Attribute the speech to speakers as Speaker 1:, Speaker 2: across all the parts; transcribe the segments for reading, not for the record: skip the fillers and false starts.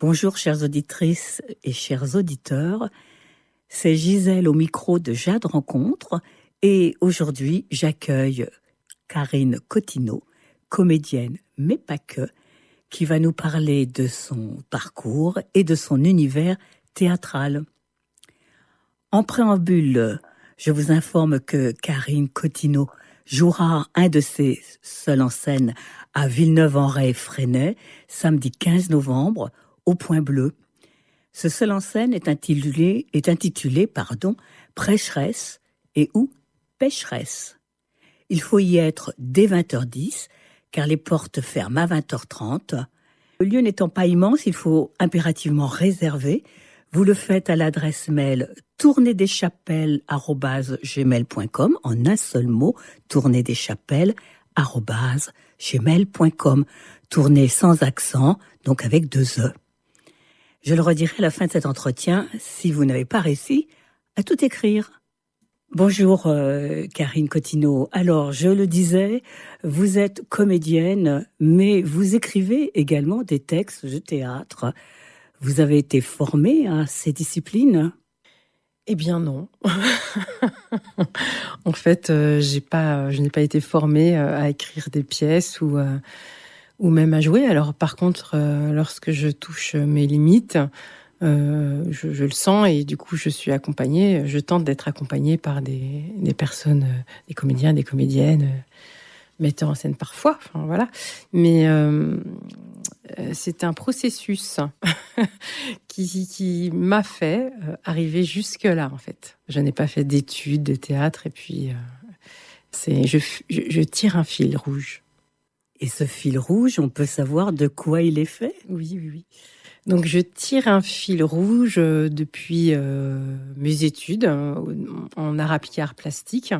Speaker 1: Bonjour chères auditrices et chers auditeurs, c'est Gisèle au micro de Jade Rencontre et aujourd'hui j'accueille Karine Cottineau, comédienne mais pas que, qui va nous parler de son parcours et de son univers théâtral. En préambule, je vous informe que Karine Cottineau jouera un de ses seuls en scène à Villeneuve-en-Ré-Fresnay, samedi 15 novembre, au Point Bleu. Ce seul en scène est intitulé Prêcheresse et ou Pécheresse. Il faut y être dès 20h10, car les portes ferment à 20h30. Le lieu n'étant pas immense, il faut impérativement réserver. Vous le faites à l'adresse mail tourneedeschapelles@gmail.com, en un seul mot, tourneedeschapelles@gmail.com. Tournée sans accent, donc avec 2 E. Je le redirai à la fin de cet entretien, si vous n'avez pas réussi à tout écrire. Bonjour Karine Cottineau. Alors, je le disais, vous êtes comédienne, mais vous écrivez également des textes de théâtre. Vous avez été formée à ces disciplines ?
Speaker 2: Eh bien non. En fait, je n'ai pas été formée à écrire des pièces ou même à jouer. Alors par contre, lorsque je touche mes limites, je le sens et du coup je suis accompagnée. Je tente d'être accompagnée par des personnes, des comédiens, des comédiennes, metteurs en scène parfois. Enfin voilà. Mais c'est un processus qui m'a fait arriver jusque-là, en fait. Je n'ai pas fait d'études de théâtre et puis je tire un fil rouge.
Speaker 1: Et ce fil rouge, on peut savoir de quoi il est fait ?
Speaker 2: Oui. Donc je tire un fil rouge depuis mes études en art appliqué, art plastique.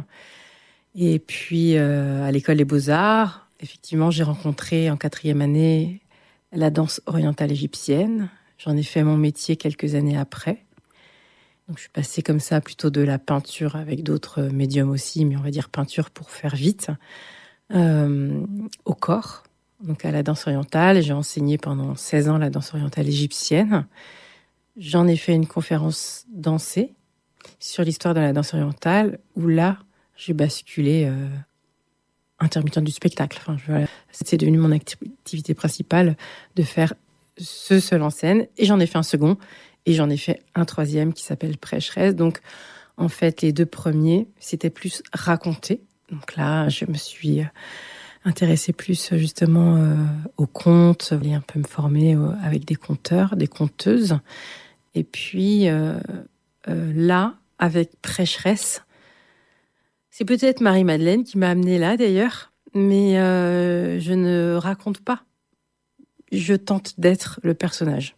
Speaker 2: Et puis à l'école des Beaux-Arts, effectivement, j'ai rencontré en 4e année la danse orientale égyptienne. J'en ai fait mon métier quelques années après. Donc je suis passée comme ça plutôt de la peinture avec d'autres médiums aussi, mais on va dire peinture pour faire vite, au corps, donc à la danse orientale. J'ai enseigné pendant 16 ans la danse orientale égyptienne. J'en ai fait une conférence dansée sur l'histoire de la danse orientale, où là, j'ai basculé intermittent du spectacle. Enfin, c'est devenu mon activité principale de faire ce seul en scène. Et j'en ai fait un second. Et j'en ai fait un 3e qui s'appelle Prêcheresse. Donc, en fait, les 2 premiers, c'était plus raconté. Donc là, je me suis intéressée plus justement aux contes, et un peu me former avec des conteurs, des conteuses. Et puis là, avec Prêcheresse, c'est peut-être Marie-Madeleine qui m'a amenée là d'ailleurs, mais je ne raconte pas. Je tente d'être le personnage.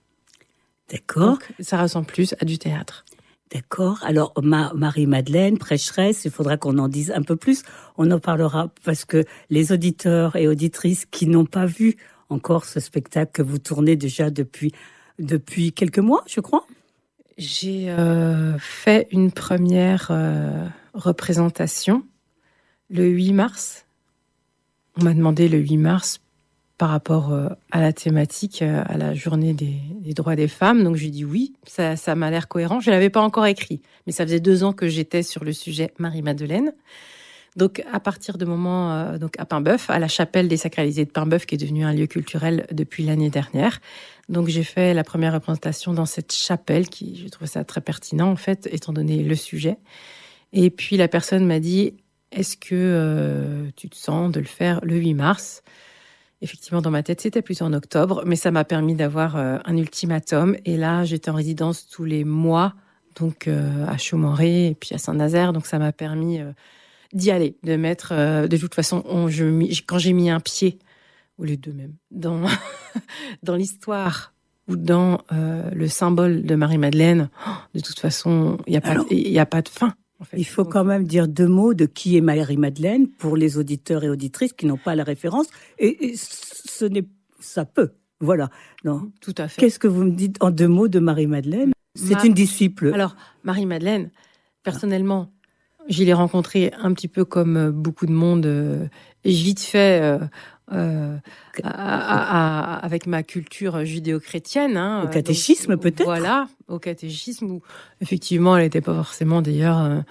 Speaker 1: D'accord.
Speaker 2: Donc, ça ressemble plus à du théâtre.
Speaker 1: D'accord. Alors, Marie-Madeleine, Prêcheresse, il faudra qu'on en dise un peu plus. On en parlera parce que les auditeurs et auditrices qui n'ont pas vu encore ce spectacle que vous tournez déjà depuis quelques mois, je crois.
Speaker 2: J'ai fait une première représentation le 8 mars. On m'a demandé le 8 mars par rapport à la thématique, à la journée des droits des femmes. Donc j'ai dit oui, ça m'a l'air cohérent. Je ne l'avais pas encore écrit, mais ça faisait 2 ans que j'étais sur le sujet Marie-Madeleine. Donc à partir de moment, donc à Paimboeuf, à la chapelle des Sacralisés de Paimboeuf, qui est devenue un lieu culturel depuis l'année dernière. Donc j'ai fait la première représentation dans cette chapelle, qui je trouvais ça très pertinent en fait, étant donné le sujet. Et puis la personne m'a dit, est-ce que tu te sens de le faire le 8 mars ? Effectivement, dans ma tête, c'était plutôt en octobre, mais ça m'a permis d'avoir un ultimatum. Et là, j'étais en résidence tous les mois, donc à Chaumaré et puis à Saint-Nazaire. Donc ça m'a permis d'y aller, de mettre. De toute façon, quand j'ai mis un pied, ou les 2 même, dans l'histoire ou dans le symbole de Marie-Madeleine, de toute façon, il n'y a pas de fin. En fait.
Speaker 1: Il faut quand même dire 2 mots de qui est Marie-Madeleine pour les auditeurs et auditrices qui n'ont pas la référence. Et ça peut. Voilà. Non.
Speaker 2: Tout à fait.
Speaker 1: Qu'est-ce que vous me dites en 2 mots de Marie-Madeleine ? C'est une disciple.
Speaker 2: Alors, Marie-Madeleine, personnellement, je l'ai rencontrée un petit peu comme beaucoup de monde, vite fait, avec ma culture judéo-chrétienne.
Speaker 1: Au catéchisme,
Speaker 2: donc,
Speaker 1: peut-être.
Speaker 2: Voilà, au catéchisme, où effectivement, elle n'était pas forcément d'ailleurs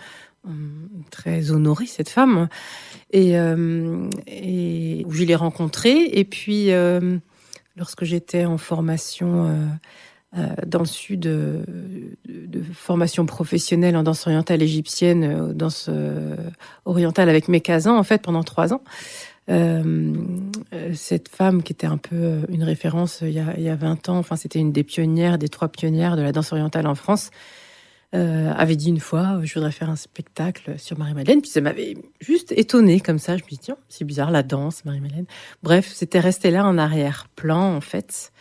Speaker 2: très honorée, cette femme. Et où je l'ai rencontrée. Et puis, lorsque j'étais en formation dans le sud, de formation professionnelle en danse orientale égyptienne, danse orientale avec mes Kazans, en fait, pendant 3 ans. Cette femme qui était un peu une référence il y a 20 ans, enfin, c'était une des pionnières, des 3 pionnières de la danse orientale en France, avait dit une fois, je voudrais faire un spectacle sur Marie-Madeleine. Puis ça m'avait juste étonnée comme ça. Je me dis, tiens, c'est bizarre, la danse, Marie-Madeleine. Bref, c'était resté là en arrière-plan, en fait.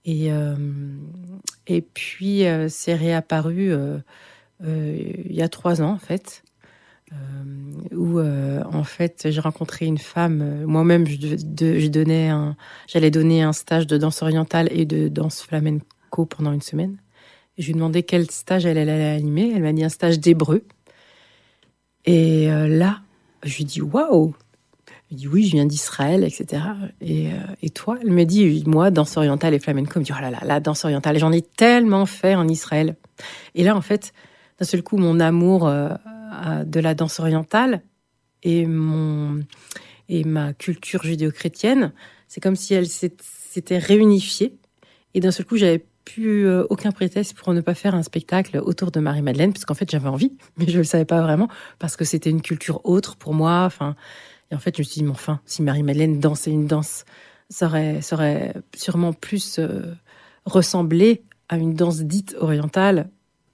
Speaker 2: Et puis, c'est réapparu il y a 3 ans, en fait, où, en fait, j'ai rencontré une femme. Moi-même, j'allais donner un stage de danse orientale et de danse flamenco pendant une semaine. Et je lui ai demandé quel stage elle allait animer. Elle m'a dit un stage d'hébreu. Et là, je lui ai dit, waouh! Je lui ai dit, oui, je viens d'Israël, etc. Et toi? Elle me dit, moi, danse orientale et flamenco. Elle me dit, oh là là, la danse orientale, j'en ai tellement fait en Israël. Et là, en fait, d'un seul coup, mon amour de la danse orientale et ma culture judéo-chrétienne, c'est comme si elle s'était réunifiée. Et d'un seul coup, j'avais plus aucun prétexte pour ne pas faire un spectacle autour de Marie-Madeleine, parce qu'en fait, j'avais envie, mais je ne le savais pas vraiment, parce que c'était une culture autre pour moi. Enfin, et en fait, je me suis dit, mais enfin, si Marie-Madeleine dansait une danse, ça aurait sûrement plus ressemblé à une danse dite orientale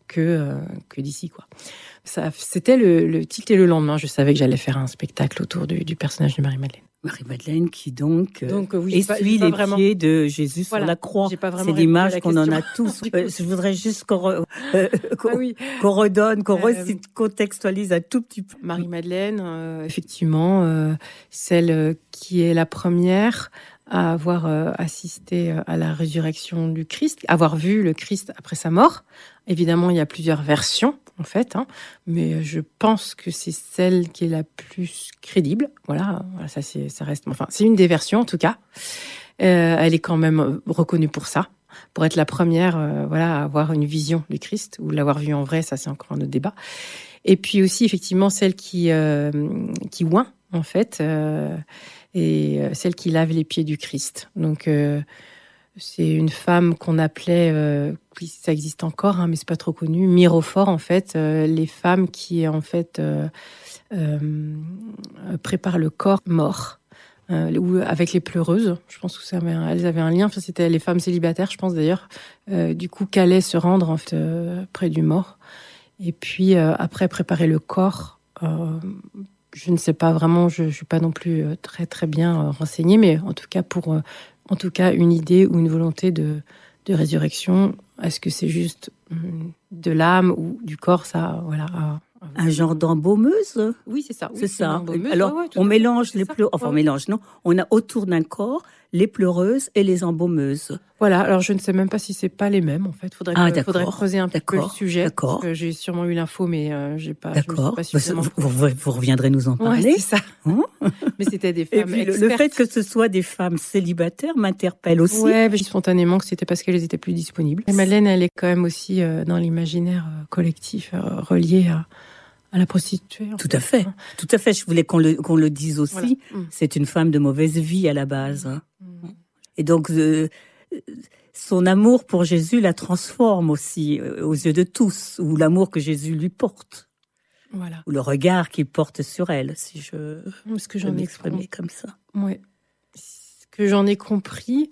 Speaker 2: que d'ici, quoi. Ça, c'était le tilt, et le lendemain, je savais que j'allais faire un spectacle autour du personnage de Marie-Madeleine.
Speaker 1: Marie-Madeleine qui donc
Speaker 2: oui,
Speaker 1: essuie les pieds de Jésus sur la croix. C'est l'image qu'on en a tous. Je voudrais juste qu'on redonne, qu'on recontextualise un tout petit peu.
Speaker 2: Marie-Madeleine, effectivement, celle qui est la première à avoir assisté à la résurrection du Christ, avoir vu le Christ après sa mort. Évidemment, il y a plusieurs versions, en fait, mais je pense que c'est celle qui est la plus crédible. Voilà, ça reste. Enfin, c'est une des versions, en tout cas. Elle est quand même reconnue pour ça, pour être la première, à avoir une vision du Christ, ou l'avoir vu en vrai. Ça, c'est encore un autre débat. Et puis aussi, effectivement, celle qui oint, en fait, et celle qui lave les pieds du Christ. Donc, c'est une femme qu'on appelait, ça existe encore, mais c'est pas trop connu, mirophore, en fait, les femmes qui, en fait, préparent le corps mort, ou avec les pleureuses. Je pense que elles avaient un lien. Enfin, c'était les femmes célibataires, je pense d'ailleurs, du coup, qu'allaient se rendre, en fait, près du mort. Et puis, après, préparer le corps, je ne sais pas vraiment, je ne suis pas non plus très, très bien renseignée, mais en tout cas, une idée ou une volonté de résurrection. Est-ce que c'est juste de l'âme ou du corps, ça, voilà.
Speaker 1: Un genre d'embaumeuse?
Speaker 2: Oui, c'est ça.
Speaker 1: Oui, c'est ça. Alors, on mélange les pleureuses. Enfin, on mélange, non. On a autour d'un corps les pleureuses et les embaumeuses.
Speaker 2: Voilà. Alors, je ne sais même pas si c'est pas les mêmes, en fait. Faudrait creuser un peu le sujet.
Speaker 1: D'accord.
Speaker 2: Parce que j'ai sûrement eu l'info, mais j'ai pas.
Speaker 1: D'accord. Vous reviendrez nous en parler.
Speaker 2: Ouais, c'est ça. Mais c'était des femmes.
Speaker 1: Et puis, le fait que ce soit des femmes célibataires m'interpelle aussi.
Speaker 2: Ouais, mais spontanément que c'était parce qu'elles étaient plus disponibles. Et Madeleine, elle est quand même aussi dans l'imaginaire collectif reliée à la prostituée.
Speaker 1: Tout à fait. Tout à fait. Je voulais qu'on le dise aussi. Voilà. C'est une femme de mauvaise vie à la base. Et donc, son amour pour Jésus la transforme aussi aux yeux de tous, ou l'amour que Jésus lui porte.
Speaker 2: Voilà.
Speaker 1: Ou le regard qu'il porte sur elle, si je peux m'exprimer comme ça.
Speaker 2: Oui. Ce que j'en ai compris,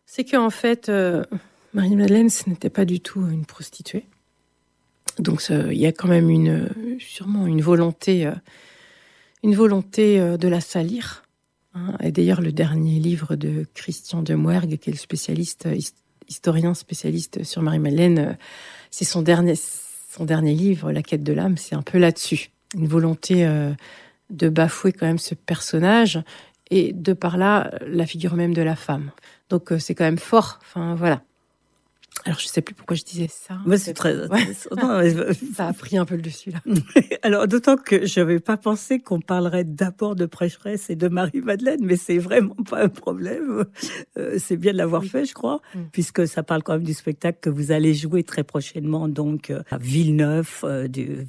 Speaker 2: c'est qu'en fait, Marie-Madeleine, ce n'était pas du tout une prostituée. Donc, il y a quand même sûrement une volonté de la salir. Et d'ailleurs, le dernier livre de Christian de Moergue, qui est le historien spécialiste sur Marie-Madeleine, c'est son dernier livre, La quête de l'âme, c'est un peu là-dessus. Une volonté de bafouer quand même ce personnage, et de par là, la figure même de la femme. Donc, c'est quand même fort. Enfin, voilà. Alors, je sais plus pourquoi je disais ça.
Speaker 1: Mais c'est très intéressant. Non, mais
Speaker 2: Ça a pris un peu le dessus, là.
Speaker 1: alors, d'autant que je n'avais pas pensé qu'on parlerait d'abord de Pécheresse et de Marie-Madeleine, mais c'est vraiment pas un problème. C'est bien de l'avoir fait, je crois, puisque ça parle quand même du spectacle que vous allez jouer très prochainement, donc à Villeneuve,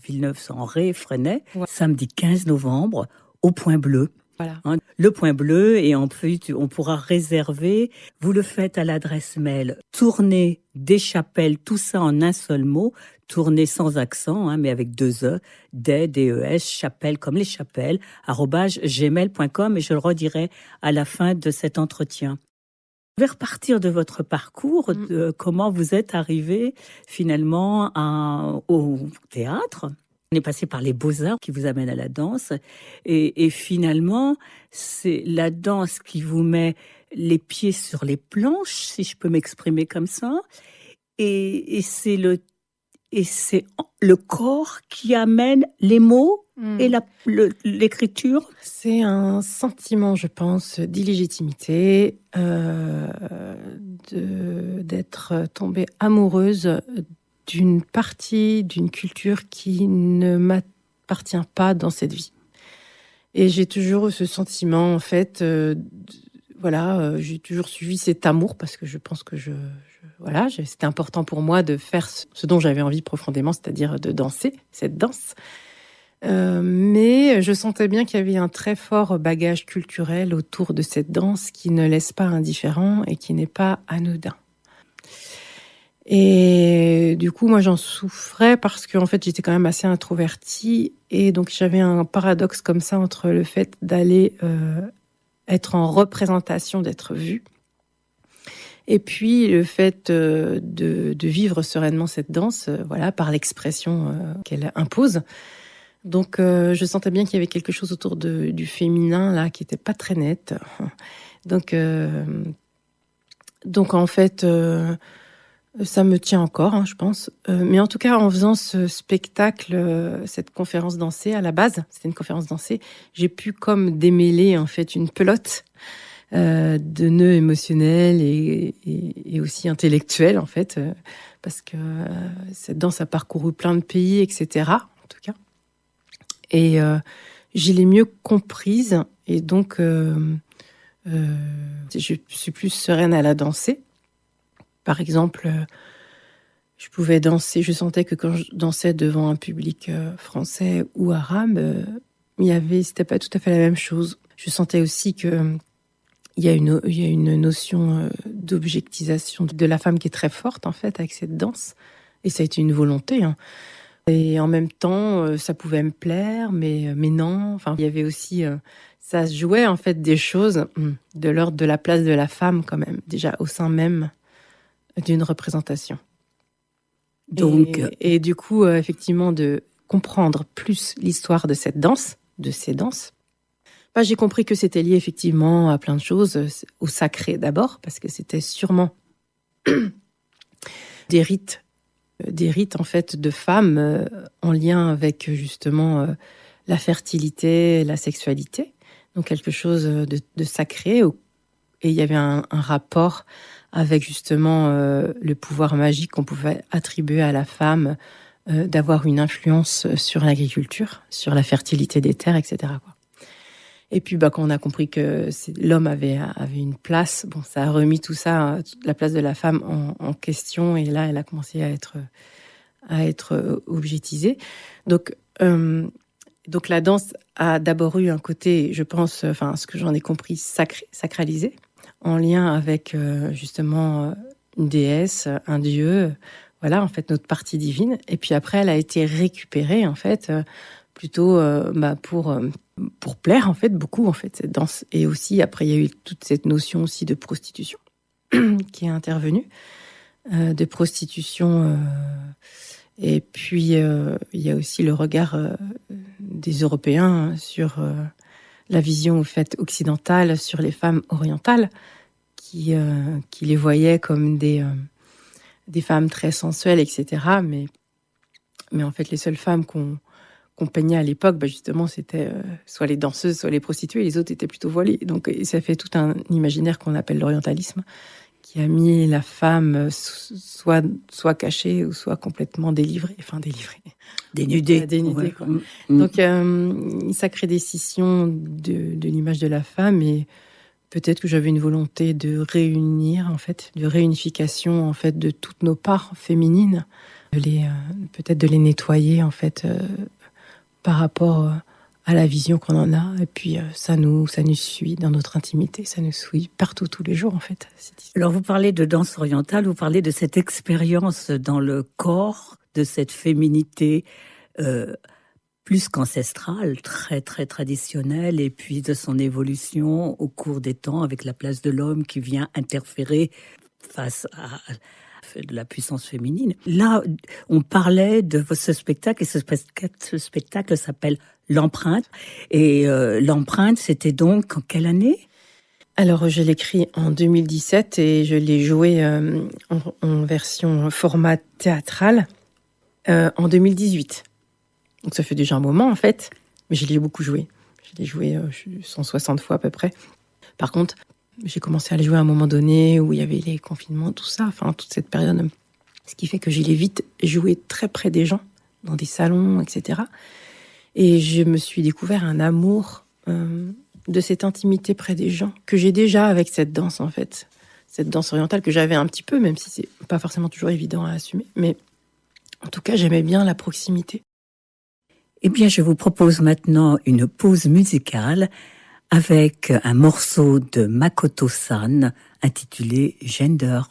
Speaker 1: Villeneuve-en-Ré, Fresnay, samedi 15 novembre, au Point Bleu.
Speaker 2: Voilà.
Speaker 1: Le Point Bleu, et en plus, on pourra réserver. Vous le faites à l'adresse mail tournée des chapelles, tout ça en un seul mot, tournée sans accent, mais avec 2 E, D-E-S, chapelle comme les chapelles, @gmail.com, et je le redirai à la fin de cet entretien. Je vais repartir de votre parcours, de comment vous êtes arrivé finalement au théâtre. On est passé par les Beaux-Arts qui vous amènent à la danse. Et finalement, c'est la danse qui vous met les pieds sur les planches, si je peux m'exprimer comme ça. Et c'est le corps qui amène les mots et l'écriture.
Speaker 2: C'est un sentiment, je pense, d'illégitimité, d'être tombée amoureuse d'une partie d'une culture qui ne m'appartient pas dans cette vie. Et j'ai toujours eu ce sentiment, en fait, j'ai toujours suivi cet amour parce que je pense que c'était important pour moi de faire ce dont j'avais envie profondément, c'est-à-dire de danser, cette danse. Mais je sentais bien qu'il y avait un très fort bagage culturel autour de cette danse qui ne laisse pas indifférent et qui n'est pas anodin. Et du coup, moi, j'en souffrais parce qu'en fait, j'étais quand même assez introvertie. Et donc, j'avais un paradoxe comme ça entre le fait d'aller être en représentation, d'être vue, et puis le fait de vivre sereinement cette danse, par l'expression qu'elle impose. Donc, je sentais bien qu'il y avait quelque chose autour du féminin, là, qui n'était pas très net. Donc en fait... ça me tient encore, je pense. Mais en tout cas, en faisant ce spectacle, cette conférence dansée, à la base, c'était une conférence dansée, j'ai pu comme démêler en fait une pelote de nœuds émotionnels et aussi intellectuels en fait, parce que cette danse a parcouru plein de pays, etc. En tout cas, et je l'ai mieux comprise et donc je suis plus sereine à la danser. Par exemple, je pouvais danser, je sentais que quand je dansais devant un public français ou arabe, c'était pas tout à fait la même chose. Je sentais aussi que il y a une notion d'objectisation de la femme qui est très forte en fait avec cette danse, et ça a été une volonté. Et en même temps, ça pouvait me plaire, mais non. Enfin, il y avait aussi, ça se jouait en fait des choses de l'ordre de la place de la femme quand même, déjà au sein même d'une représentation. Donc, et du coup, effectivement, de comprendre plus l'histoire de cette danse, de ces danses, j'ai compris que c'était lié effectivement à plein de choses, au sacré d'abord, parce que c'était sûrement des rites en fait de femmes en lien avec justement la fertilité, la sexualité, donc quelque chose de sacré, et il y avait un rapport avec justement le pouvoir magique qu'on pouvait attribuer à la femme d'avoir une influence sur l'agriculture, sur la fertilité des terres, etc. Et puis quand on a compris que l'homme avait une place, ça a remis tout ça, la place de la femme en question, et là elle a commencé à être objetisée. Donc la danse a d'abord eu un côté, je pense, ce que j'en ai compris, sacralisé, en lien avec justement une déesse, un dieu, en fait notre partie divine. Et puis après, elle a été récupérée en fait plutôt pour plaire en fait beaucoup en fait cette danse. Et aussi après, il y a eu toute cette notion aussi de prostitution qui est intervenue, de prostitution. Et puis il y a aussi le regard des Européens sur la vision au fait occidentale sur les femmes orientales, qui les voyaient comme des femmes très sensuelles, etc. Mais en fait, les seules femmes qu'on peignait à l'époque, justement, c'était soit les danseuses, soit les prostituées, et les autres étaient plutôt voilées. Donc ça fait tout un imaginaire qu'on appelle l'orientalisme, qui a mis la femme soit cachée ou soit complètement délivrée.
Speaker 1: Dénudée.
Speaker 2: Dénudée, quoi. Donc, une sacrée décision de l'image de la femme, et peut-être que j'avais une volonté de réunir, en fait, de réunification, en fait, de toutes nos parts féminines, peut-être de les nettoyer, en fait, par rapport à la vision qu'on en a. Et puis, ça nous suit dans notre intimité, ça nous suit partout, tous les jours, en fait.
Speaker 1: Alors, vous parlez de danse orientale, vous parlez de cette expérience dans le corps, de cette féminité plus qu'ancestrale, très, très traditionnelle, et puis de son évolution au cours des temps, avec la place de l'homme qui vient interférer face à de la puissance féminine. Là, on parlait de ce spectacle, et ce spectacle s'appelle L'Empreinte. Et L'Empreinte, c'était donc en quelle année ?
Speaker 2: Alors, je l'ai écrit en 2017 et je l'ai joué en version format théâtral en 2018. Donc, ça fait déjà un moment, en fait, mais je l'ai beaucoup joué. Je l'ai joué 160 fois à peu près. Par contre, j'ai commencé à le jouer à un moment donné où il y avait les confinements, tout ça, enfin, toute cette période. Ce qui fait que je l'ai vite joué très près des gens, dans des salons, etc. Et je me suis découvert un amour de cette intimité près des gens que j'ai déjà avec cette danse, en fait. Cette danse orientale que j'avais un petit peu, même si c'est pas forcément toujours évident à assumer. Mais en tout cas, j'aimais bien la proximité.
Speaker 1: Eh bien, je vous propose maintenant une pause musicale avec un morceau de Makoto-san intitulé Gender.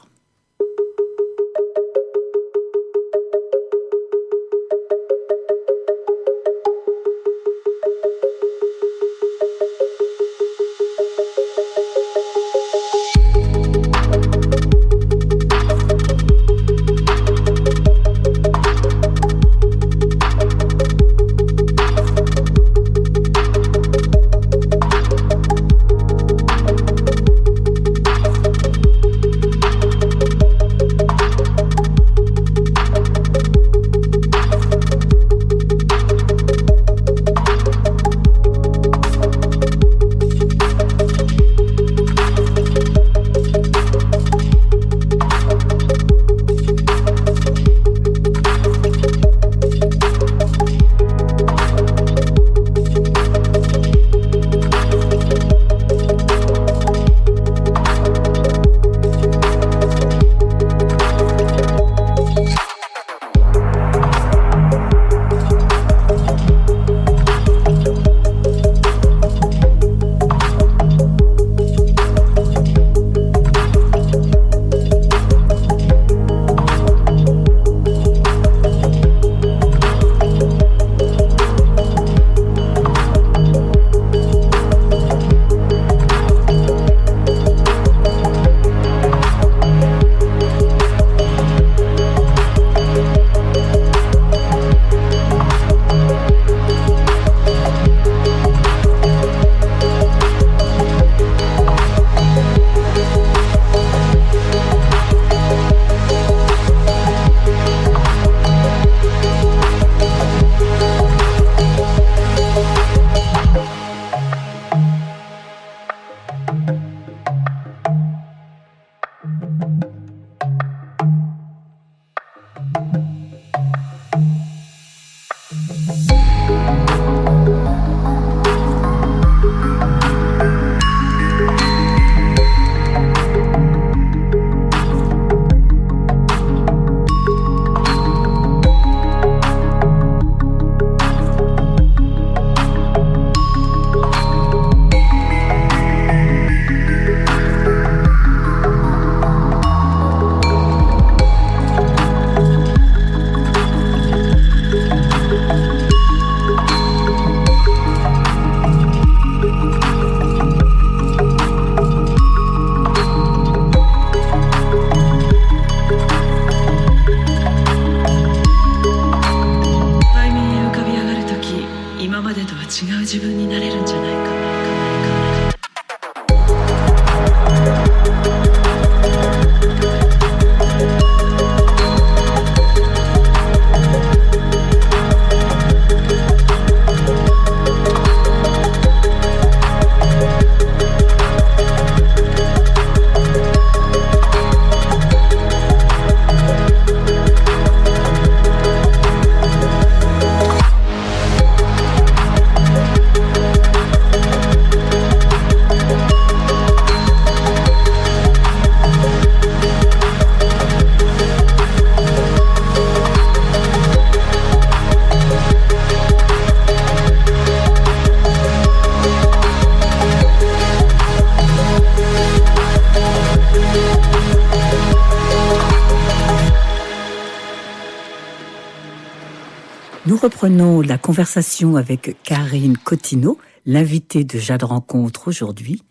Speaker 1: Nous reprenons la conversation avec Karine Cottineau, l'invitée de Jade Rencontre aujourd'hui,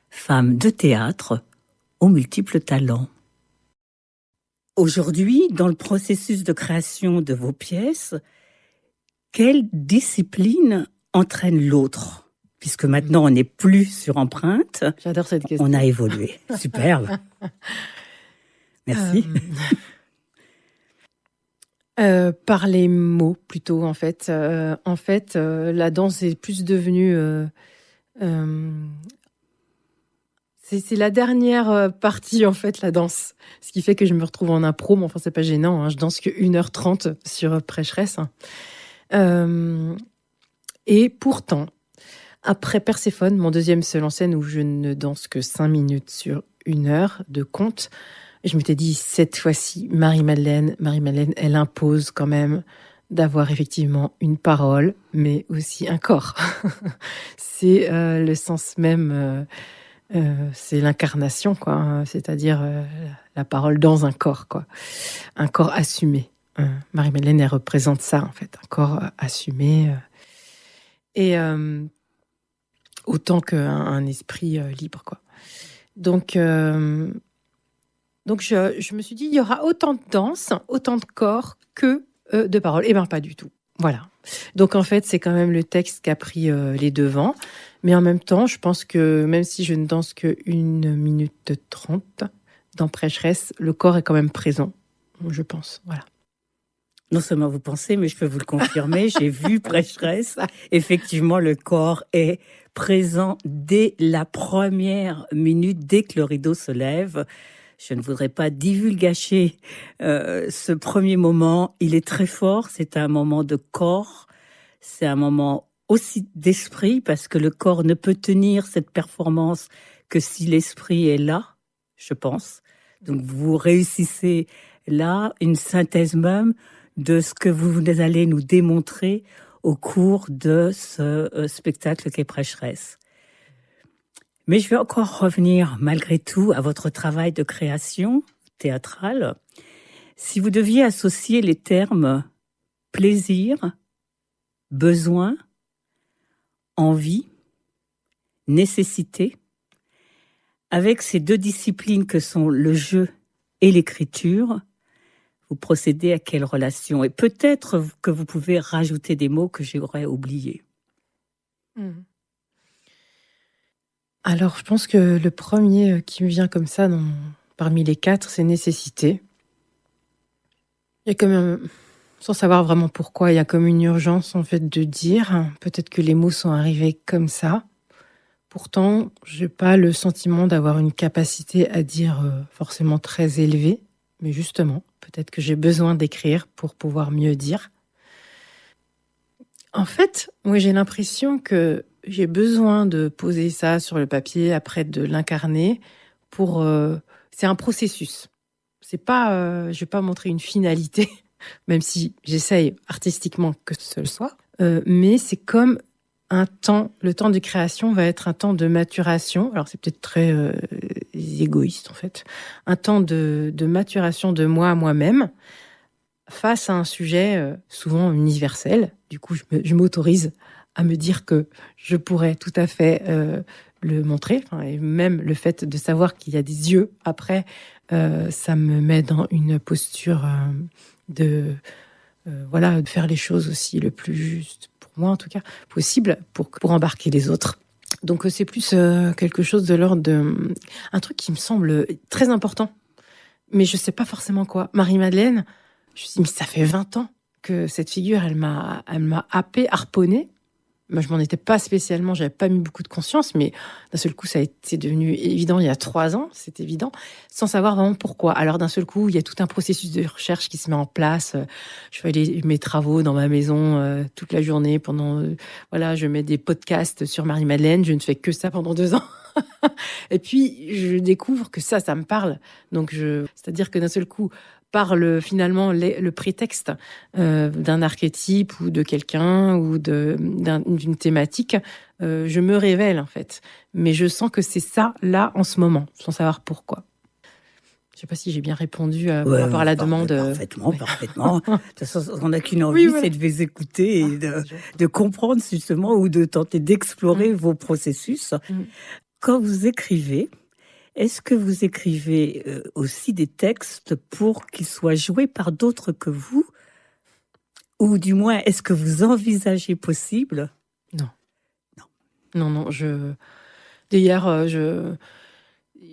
Speaker 1: femme de théâtre aux multiples talents. Aujourd'hui, dans le processus de création de vos pièces, quelle discipline entraîne l'autre ? Puisque maintenant, on n'est plus sur empreinte.
Speaker 2: J'adore cette question.
Speaker 1: On a évolué. Superbe. Merci.
Speaker 2: Par les mots, plutôt, en fait. La danse est plus devenue... C'est la dernière partie, en fait, la danse. Ce qui fait que je me retrouve en impro, mais enfin, c'est pas gênant. Hein. Je danse que 1h30 sur Prêcheresse. Et pourtant, après Perséphone, mon deuxième seul en scène, où je ne danse que 5 minutes sur 1 heure de conte, je m'étais dit, cette fois-ci, Marie-Madeleine, elle impose quand même d'avoir effectivement une parole, mais aussi un corps. C'est le sens même... c'est l'incarnation, quoi. Hein, c'est-à-dire la parole dans un corps, quoi. Un corps assumé. Marie-Madeleine, elle représente ça, en fait. Un corps assumé. Et autant qu'un esprit libre, quoi. Donc je me suis dit, il y aura autant de danse, autant de corps que de paroles. Eh bien, pas du tout. Voilà. Donc, en fait, c'est quand même le texte qui a pris les devants. Mais en même temps, je pense que même si je ne danse que 1 minute 30 dans Prêcheresse, le corps est quand même présent, je pense. Voilà.
Speaker 1: Non seulement vous pensez, mais je peux vous le confirmer, j'ai vu Prêcheresse. Effectivement, le corps est présent dès la première minute, dès que le rideau se lève. Je ne voudrais pas divulgacher ce premier moment. Il est très fort, c'est un moment de corps, c'est un moment aussi d'esprit, parce que le corps ne peut tenir cette performance que si l'esprit est là, je pense. Donc vous réussissez là une synthèse même de ce que vous allez nous démontrer au cours de ce spectacle qu'est Prêcheresse. Mais je vais encore revenir malgré tout à votre travail de création théâtrale. Si vous deviez associer les termes plaisir, besoin, envie, nécessité, avec ces deux disciplines que sont le jeu et l'écriture, vous procédez à quelle relation ? Et peut-être que vous pouvez rajouter des mots que j'aurais oubliés.
Speaker 2: Alors, je pense que le premier qui me vient comme ça, parmi les 4, c'est nécessité. Il y a quand même, sans savoir vraiment pourquoi, il y a comme une urgence en fait de dire. Peut-être que les mots sont arrivés comme ça. Pourtant, j'ai pas le sentiment d'avoir une capacité à dire forcément très élevée. Mais justement, peut-être que j'ai besoin d'écrire pour pouvoir mieux dire. En fait, moi j'ai l'impression que j'ai besoin de poser ça sur le papier, après de l'incarner pour... c'est un processus. C'est pas, je vais pas montrer une finalité, même si j'essaye artistiquement que ce soit. Mais c'est comme un temps, le temps de création va être un temps de maturation. Alors c'est peut-être très égoïste en fait. Un temps de maturation de moi à moi-même face à un sujet souvent universel. Du coup, je m'autorise à me dire que je pourrais tout à fait le montrer. Et même le fait de savoir qu'il y a des yeux après, ça me met dans une posture de faire les choses aussi le plus juste, pour moi en tout cas, possible, pour embarquer les autres. Donc c'est plus quelque chose de l'ordre de... un truc qui me semble très important, mais je sais pas forcément quoi. Marie-Madeleine, je me suis dit, mais ça fait 20 ans que cette figure, elle m'a happée, harponnée. Moi, je m'en étais pas spécialement, j'avais pas mis beaucoup de conscience, mais d'un seul coup, c'est devenu évident il y a 3 ans, c'est évident, sans savoir vraiment pourquoi. Alors d'un seul coup, il y a tout un processus de recherche qui se met en place. Je fais mes travaux dans ma maison toute la journée pendant, je mets des podcasts sur Marie-Madeleine, je ne fais que ça pendant 2 ans. Et puis, je découvre que ça me parle. Donc, c'est-à-dire que d'un seul coup, par finalement le prétexte d'un archétype ou de quelqu'un ou d'une thématique, je me révèle en fait. Mais je sens que c'est ça là en ce moment, sans savoir pourquoi. Je ne sais pas si j'ai bien répondu par rapport à la demande.
Speaker 1: Parfaitement. De toute façon, on n'a qu'une envie, c'est de vous écouter et de comprendre justement ou de tenter d'explorer vos processus. Quand vous écrivez, est-ce que vous écrivez aussi des textes pour qu'ils soient joués par d'autres que vous? Ou du moins, est-ce que vous envisagez possible?
Speaker 2: Non. D'ailleurs,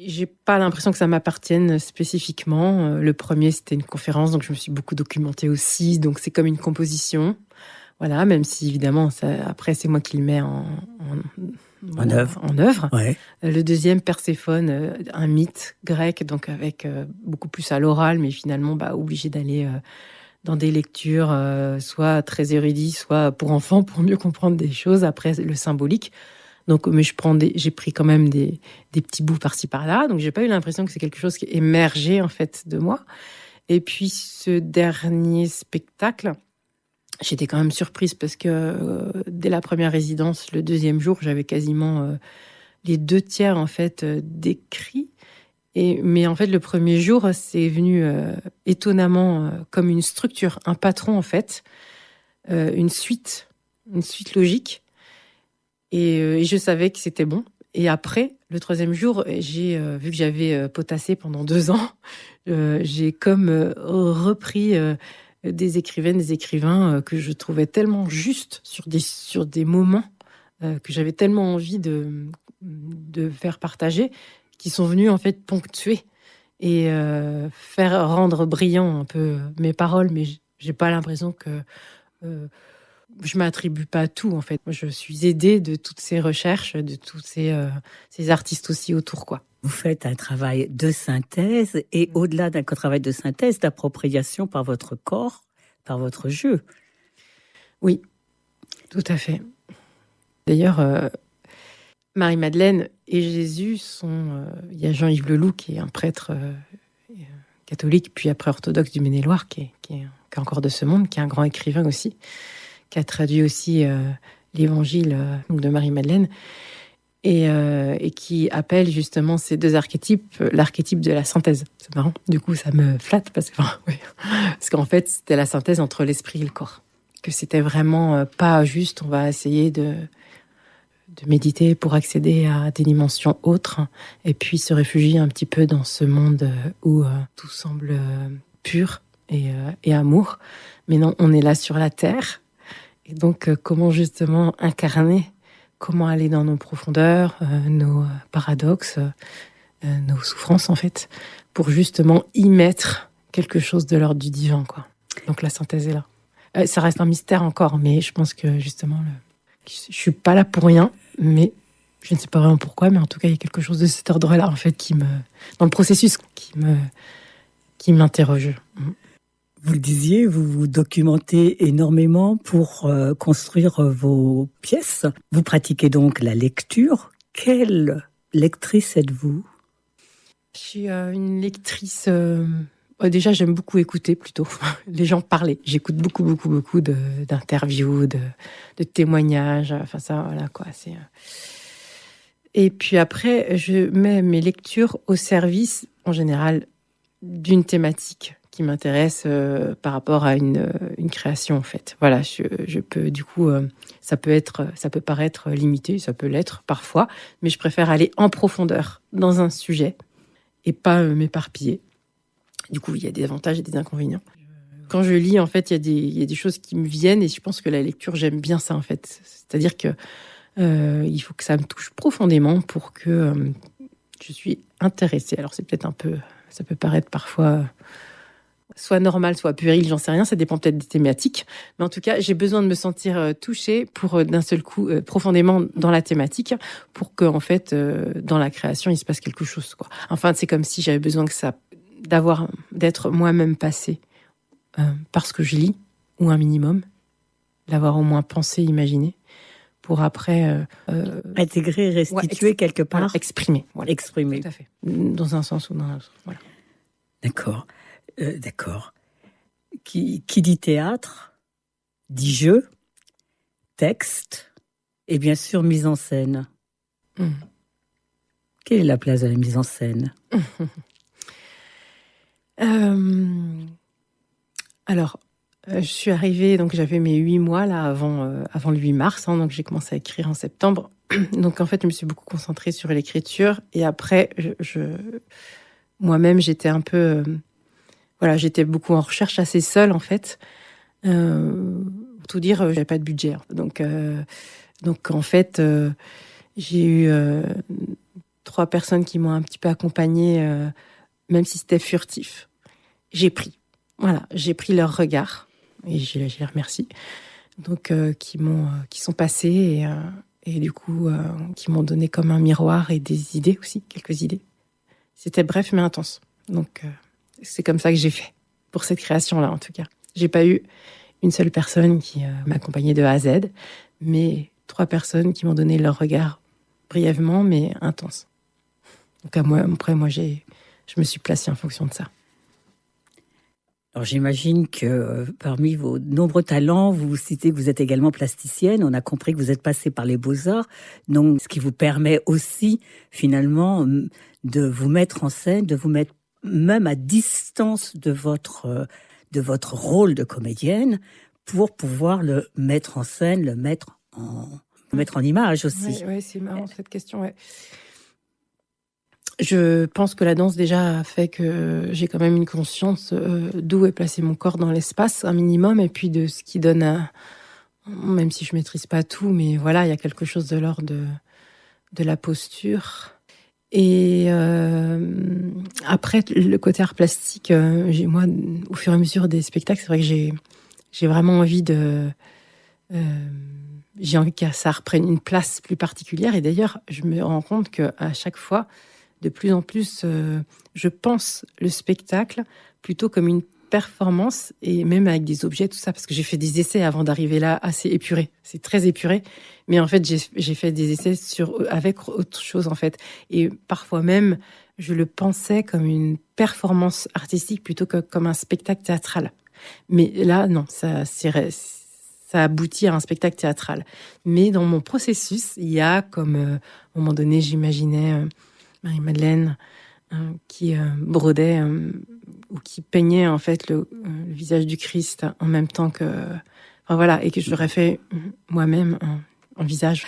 Speaker 2: j'ai pas l'impression que ça m'appartienne spécifiquement. Le premier, c'était une conférence, donc je me suis beaucoup documentée aussi. Donc c'est comme une composition. Voilà, même si évidemment, après, c'est moi qui le mets en œuvre.
Speaker 1: Ouais.
Speaker 2: Le deuxième, Perséphone, un mythe grec, donc avec beaucoup plus à l'oral, mais finalement obligé d'aller dans des lectures soit très érudites, soit pour enfants, pour mieux comprendre des choses. Après, le symbolique. Donc, mais j'ai pris quand même des petits bouts par-ci par-là. Donc, j'ai pas eu l'impression que c'est quelque chose qui émergeait en fait de moi. Et puis, ce dernier spectacle, j'étais quand même surprise parce que dès la première résidence, le deuxième jour, j'avais quasiment les 2/3 en fait d'écrits. Mais en fait, le premier jour, c'est venu étonnamment comme une structure, un patron en fait, une suite logique. Et je savais que c'était bon. Et après, le troisième jour, j'ai vu que j'avais potassé pendant 2 ans, j'ai comme repris des écrivaines, des écrivains que je trouvais tellement justes sur des moments que j'avais tellement envie de faire partager, qui sont venus en fait ponctuer et faire rendre brillant un peu mes paroles. Mais j'ai pas l'impression que je m'attribue pas tout en fait. Moi, je suis aidée de toutes ces recherches, de tous ces artistes aussi autour, quoi.
Speaker 1: Vous faites un travail de synthèse et au-delà d'un travail de synthèse, d'appropriation par votre corps, par votre jeu.
Speaker 2: Oui, tout à fait. D'ailleurs, Marie-Madeleine et Jésus sont... Il y a Jean-Yves Leloup qui est un prêtre catholique, puis après orthodoxe du Maine-et-Loire, qui est encore de ce monde, qui est un grand écrivain aussi, qui a traduit aussi l'évangile de Marie-Madeleine, et qui appelle justement ces 2 archétypes l'archétype de la synthèse. C'est marrant, du coup ça me flatte, parce qu'en fait c'était la synthèse entre l'esprit et le corps. Que c'était vraiment pas juste, on va essayer de méditer pour accéder à des dimensions autres, et puis se réfugier un petit peu dans ce monde où tout semble pur et amour. Mais non, on est là sur la terre. Et donc, comment justement incarner, comment aller dans nos profondeurs, nos paradoxes, nos souffrances en fait, pour justement y mettre quelque chose de l'ordre du divin, quoi. Donc la synthèse est là. Ça reste un mystère encore, mais je pense que justement, je suis pas là pour rien, mais je ne sais pas vraiment pourquoi, mais en tout cas, il y a quelque chose de cet ordre-là en fait dans le processus, qui m'interroge.
Speaker 1: Vous le disiez, vous vous documentez énormément pour construire vos pièces. Vous pratiquez donc la lecture. Quelle lectrice êtes-vous?
Speaker 2: Je suis une lectrice... déjà, j'aime beaucoup écouter plutôt les gens parler. J'écoute beaucoup d'interviews, de témoignages. Enfin ça, voilà quoi. Et puis après, je mets mes lectures au service, en général, d'une thématique qui m'intéresse par rapport à une création en fait. Voilà, je peux du coup, ça peut paraître limité, ça peut l'être parfois, mais je préfère aller en profondeur dans un sujet et pas m'éparpiller. Du coup, il y a des avantages et des inconvénients. Quand je lis, en fait, il y a des choses qui me viennent, et je pense que la lecture, j'aime bien ça en fait. C'est-à-dire que il faut que ça me touche profondément pour que je suis intéressée. Alors c'est peut-être ça peut paraître parfois soit normal, soit puéril, j'en sais rien, ça dépend peut-être des thématiques. Mais en tout cas, j'ai besoin de me sentir touchée pour d'un seul coup profondément dans la thématique, pour que en fait dans la création il se passe quelque chose, quoi. Enfin, c'est comme si j'avais besoin d'être moi-même passée par ce que je lis, ou un minimum, d'avoir au moins pensé, imaginé, pour après
Speaker 1: intégrer, restituer quelque part,
Speaker 2: voilà, exprimer. Voilà.
Speaker 1: Exprimer.
Speaker 2: Tout à fait. Dans un sens ou dans un autre. Voilà.
Speaker 1: D'accord. Qui dit théâtre, dit jeu, texte, et bien sûr mise en scène. Quelle est la place de la mise en scène?
Speaker 2: Alors, je suis arrivée, donc j'avais mes 8 mois là avant le 8 mars, hein, donc j'ai commencé à écrire en septembre. Donc en fait, je me suis beaucoup concentrée sur l'écriture et après, moi-même, j'étais un peu, voilà, j'étais beaucoup en recherche, assez seule en fait. Pour tout dire, j'avais pas de budget, hein. Donc en fait, j'ai eu 3 personnes qui m'ont un petit peu accompagnée, même si c'était furtif. J'ai pris leur regard et je les remercie. Donc qui sont passés et du coup qui m'ont donné comme un miroir et des idées aussi, quelques idées. C'était bref mais intense. Donc c'est comme ça que j'ai fait pour cette création-là en tout cas. J'ai pas eu une seule personne qui m'accompagnait de A à Z, mais 3 personnes qui m'ont donné leur regard brièvement mais intense. Donc après moi je me suis placée en fonction de ça.
Speaker 1: Alors j'imagine que parmi vos nombreux talents, vous citez que vous êtes également plasticienne. On a compris que vous êtes passée par les Beaux-Arts, donc ce qui vous permet aussi finalement de vous mettre en scène, de vous mettre même à distance de votre rôle de comédienne pour pouvoir le mettre en scène, le mettre en image aussi.
Speaker 2: Oui, c'est marrant cette question. Ouais. Je pense que la danse déjà a fait que j'ai quand même une conscience d'où est placé mon corps dans l'espace, un minimum, et puis de ce qui donne même si je maîtrise pas tout, mais voilà, il y a quelque chose de l'ordre de la posture. Et après, le côté art plastique, moi, au fur et à mesure des spectacles, c'est vrai que j'ai vraiment envie j'ai envie que ça reprenne une place plus particulière. Et d'ailleurs, je me rends compte qu'à chaque fois, de plus en plus, je pense le spectacle plutôt comme une performance et même avec des objets, tout ça, parce que j'ai fait des essais avant d'arriver là assez épuré. C'est très épuré, mais en fait, j'ai fait des essais avec autre chose, en fait. Et parfois même, je le pensais comme une performance artistique plutôt que comme un spectacle théâtral. Mais là, non, ça aboutit à un spectacle théâtral. Mais dans mon processus, il y a comme, à un moment donné, j'imaginais Marie-Madeleine qui brodait ou qui peignait en fait le visage du Christ en même temps que... Enfin, voilà, et que je l'aurais fait moi-même en visage.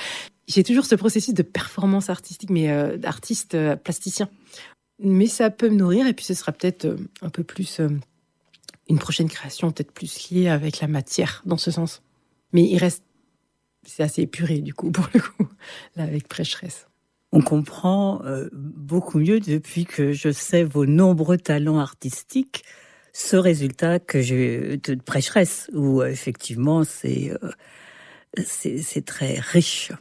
Speaker 2: J'ai toujours ce processus de performance artistique, mais d'artiste plasticien. Mais ça peut me nourrir, et puis ce sera peut-être un peu plus... une prochaine création, peut-être plus liée avec la matière, dans ce sens. Mais il reste... C'est assez épuré, du coup, pour le coup, là, avec Prêcheresse.
Speaker 1: On comprend beaucoup mieux depuis que je sais vos nombreux talents artistiques, ce résultat que j'ai de Prêcheresse, où effectivement c'est très riche,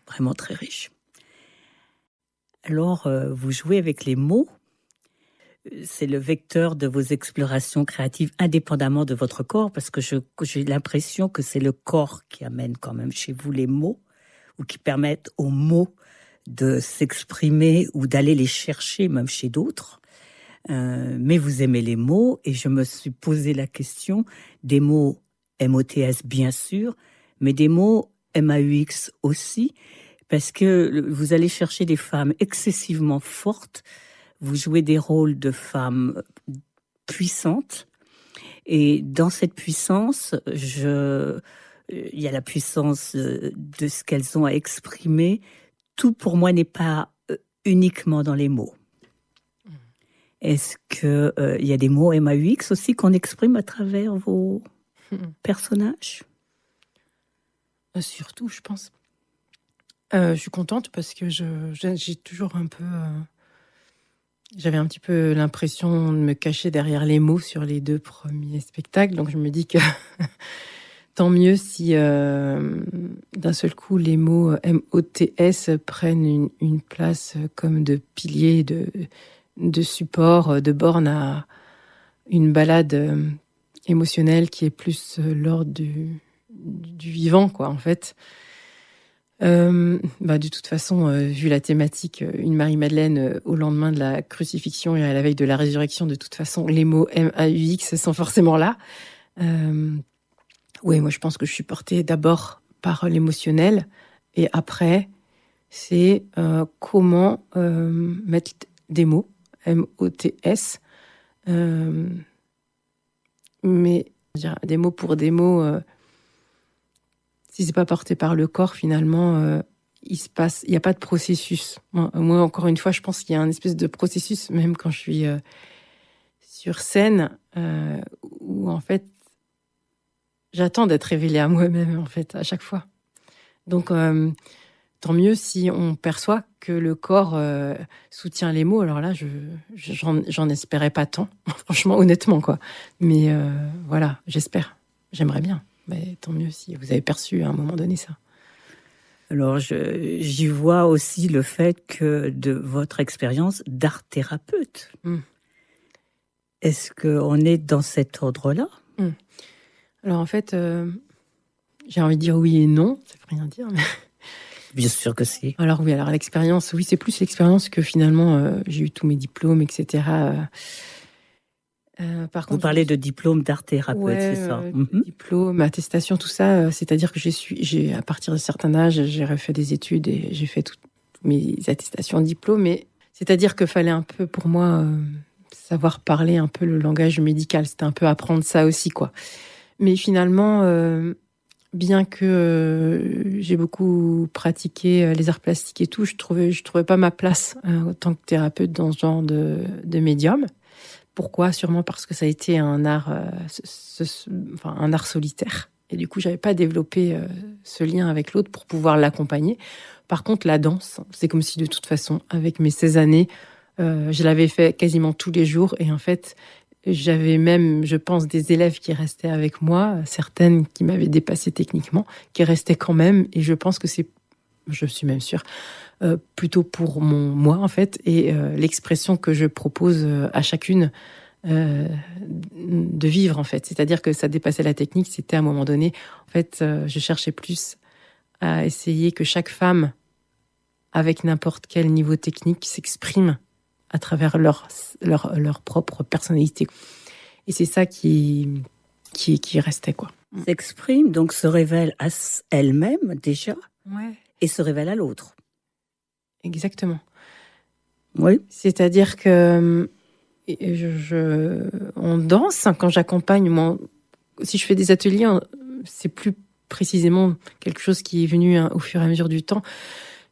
Speaker 1: vraiment très riche. Alors, vous jouez avec les mots. C'est le vecteur de vos explorations créatives indépendamment de votre corps, parce que j'ai l'impression que c'est le corps qui amène quand même chez vous les mots, ou qui permettent aux mots de s'exprimer ou d'aller les chercher même chez d'autres. Mais vous aimez les mots, et je me suis posé la question des mots MOTS bien sûr, mais des mots MAUX aussi, parce que vous allez chercher des femmes excessivement fortes, vous jouez des rôles de femmes puissantes, et dans cette puissance, il y a la puissance de ce qu'elles ont à exprimer. Tout pour moi n'est pas uniquement dans les mots. Est-ce que il y a des mots MAUX aussi qu'on exprime à travers vos personnages?
Speaker 2: Surtout, je pense. Je suis contente parce que j'ai toujours un peu... j'avais un petit peu l'impression de me cacher derrière les mots sur les 2 premiers spectacles. Donc je me dis que tant mieux si d'un seul coup les mots MOTS prennent une place comme de pilier, de support, de borne à une balade émotionnelle qui est plus l'ordre du vivant, quoi, en fait. De toute façon, vu la thématique, une Marie-Madeleine au lendemain de la crucifixion et à la veille de la résurrection, de toute façon, les mots MAUX sont forcément là. Oui, moi je pense que je suis portée d'abord par l'émotionnel, et après, c'est comment mettre des mots, MOTS, Mais des mots pour des mots, si c'est pas porté par le corps, finalement, il n'y a pas de processus. Moi, encore une fois, je pense qu'il y a un espèce de processus, même quand je suis sur scène, où en fait, j'attends d'être révélée à moi-même, en fait, à chaque fois. Donc, tant mieux si on perçoit que le corps soutient les mots. Alors là, j'en espérais pas tant, franchement, honnêtement, quoi. Mais voilà, j'espère. J'aimerais bien. Mais tant mieux si vous avez perçu à un moment donné ça.
Speaker 1: Alors, j'y vois aussi le fait que de votre expérience d'art-thérapeute. Est-ce qu'on est dans cet ordre-là?
Speaker 2: Alors, en fait, j'ai envie de dire oui et non. Ça veut rien dire, mais...
Speaker 1: Bien sûr que si.
Speaker 2: Alors oui, alors l'expérience, oui, c'est plus l'expérience que finalement, j'ai eu tous mes diplômes, etc. Par contre,
Speaker 1: vous parlez de diplôme d'art-thérapeute, c'est ça?
Speaker 2: Diplôme, attestation, tout ça. C'est-à-dire que j'ai à partir d'un certain âge, j'ai refait des études et j'ai fait toutes mes attestations, diplômes. Mais c'est-à-dire qu'il fallait un peu, pour moi, savoir parler un peu le langage médical. C'était un peu apprendre ça aussi, quoi. Mais finalement, bien que j'ai beaucoup pratiqué les arts plastiques et tout, je trouvais pas ma place en tant que thérapeute dans ce genre de médium. Pourquoi? Sûrement parce que ça a été un art, un art solitaire. Et du coup, j'avais pas développé ce lien avec l'autre pour pouvoir l'accompagner. Par contre, la danse, c'est comme si de toute façon, avec mes 16 années, je l'avais fait quasiment tous les jours. Et en fait, j'avais même, je pense, des élèves qui restaient avec moi, certaines qui m'avaient dépassé techniquement, qui restaient quand même. Et je pense que je suis même sûre, plutôt pour moi, en fait, et l'expression que je propose à chacune de vivre, en fait. C'est-à-dire que ça dépassait la technique, c'était à un moment donné, en fait, je cherchais plus à essayer que chaque femme, avec n'importe quel niveau technique, s'exprime à travers leur propre personnalité. Et c'est ça qui restait, quoi.
Speaker 1: S'exprime, donc se révèle à elle-même, déjà, et se révèle à l'autre.
Speaker 2: Exactement.
Speaker 1: Oui.
Speaker 2: C'est-à-dire que on danse quand j'accompagne. Moi, si je fais des ateliers, c'est plus précisément quelque chose qui est venu au fur et à mesure du temps.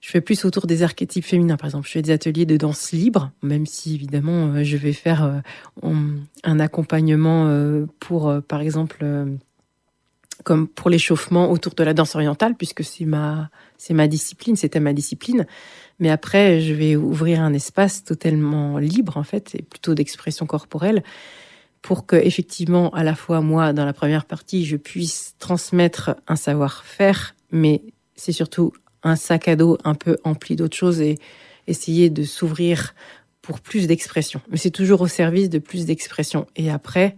Speaker 2: Je fais plus autour des archétypes féminins, par exemple. Je fais des ateliers de danse libre, même si, évidemment, je vais faire un accompagnement pour, par exemple, comme pour l'échauffement autour de la danse orientale, puisque c'est ma discipline, c'était ma discipline. Mais après, je vais ouvrir un espace totalement libre, en fait, et plutôt d'expression corporelle, pour que, effectivement, à la fois, moi, dans la première partie, je puisse transmettre un savoir-faire, mais c'est surtout un sac à dos un peu empli d'autres choses et essayer de s'ouvrir pour plus d'expression. Mais c'est toujours au service de plus d'expression. Et après,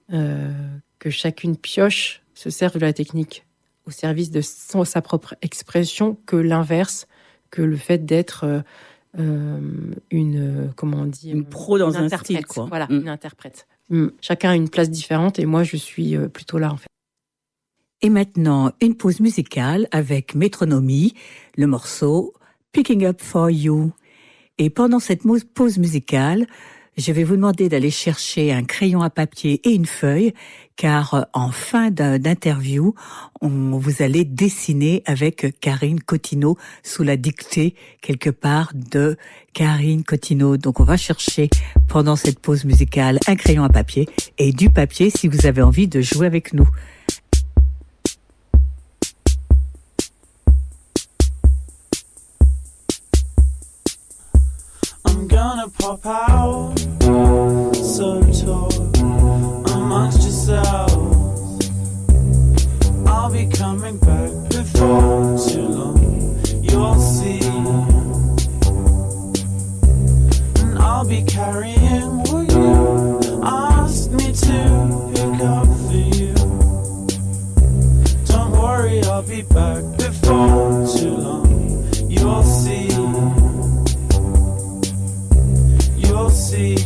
Speaker 2: que chacune pioche, se serve de la technique au service de sa propre expression, que l'inverse, que le fait d'être une
Speaker 1: pro dans un style, quoi.
Speaker 2: Voilà, une interprète. Chacun a une place différente et moi, je suis plutôt là, en fait.
Speaker 1: Et maintenant, une pause musicale avec Métronomie, le morceau Picking Up For You. Et pendant cette pause musicale, je vais vous demander d'aller chercher un crayon à papier et une feuille, car en fin d'interview, vous allez dessiner avec Karine Cottineau sous la dictée quelque part de Karine Cottineau. Donc on va chercher pendant cette pause musicale un crayon à papier et du papier si vous avez envie de jouer avec nous.
Speaker 3: I'm gonna pop out, so talk amongst yourselves. I'll be coming back before too long, you'll see. And I'll be carrying what you asked me to pick up for you. Don't worry, I'll be back before too long, you'll see. You'll see.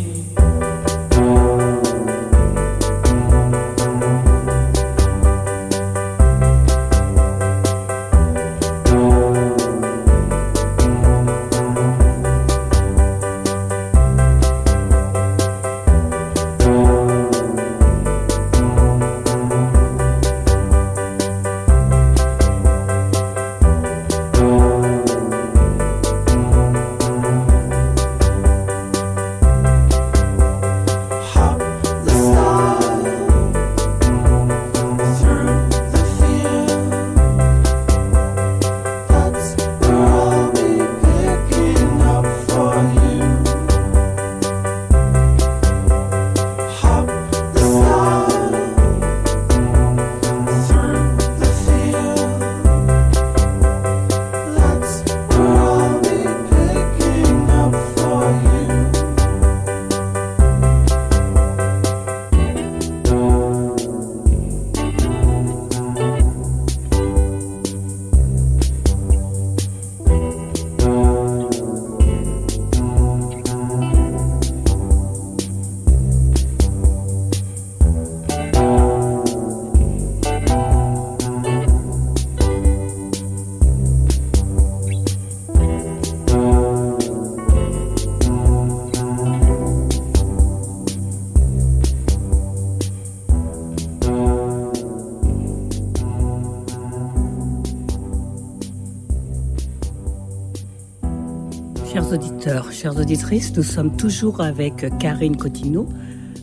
Speaker 1: Chers auditeurs, chères auditrices, nous sommes toujours avec Karine Cottineau,